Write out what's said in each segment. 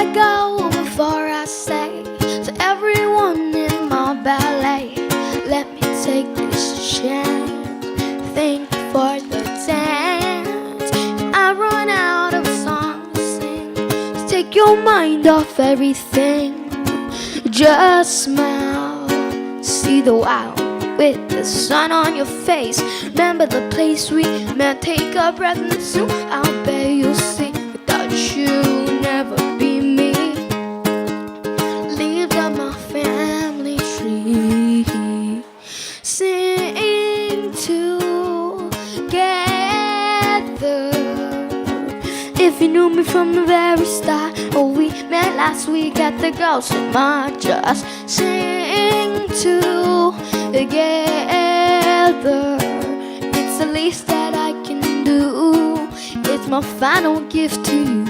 I go before I say to everyone in my ballet, let me take this chance, thank you for the dance. I run out of songs to sing, so take your mind off everything. Just smile, see the wow with the sun on your face. Remember the place we met, take a breath and soon I'll bet you'll see. Without you, never be me. Leaves on my family tree, sing together. If you knew me from the very start, or we met last week at the Ghost in my just sing together. It's the least that I can do. It's my final gift to you.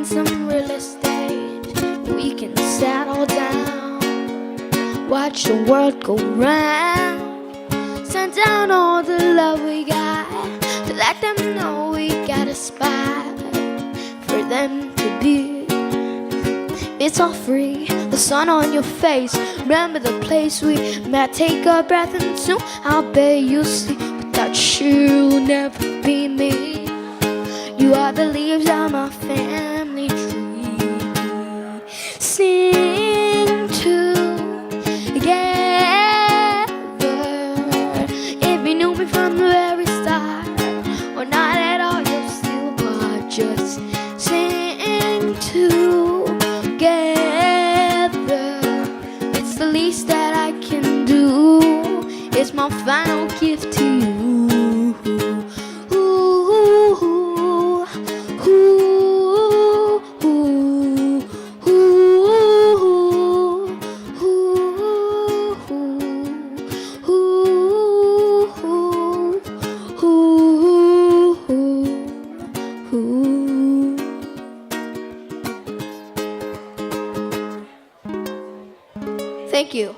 Some real estate, we can settle down, watch the world go round, send down all the love we got, to let them know we got a spot for them to be. It's all free, the sun on your face. Remember the place we met, take a breath and soon I'll bet you'll see. Without you, never be me. You are the leaves on my family tree. Sing together. If you knew me from the very start, or not at all, you'll still but just sing together. It's the least that I can do. It's my final gift to you. Thank you.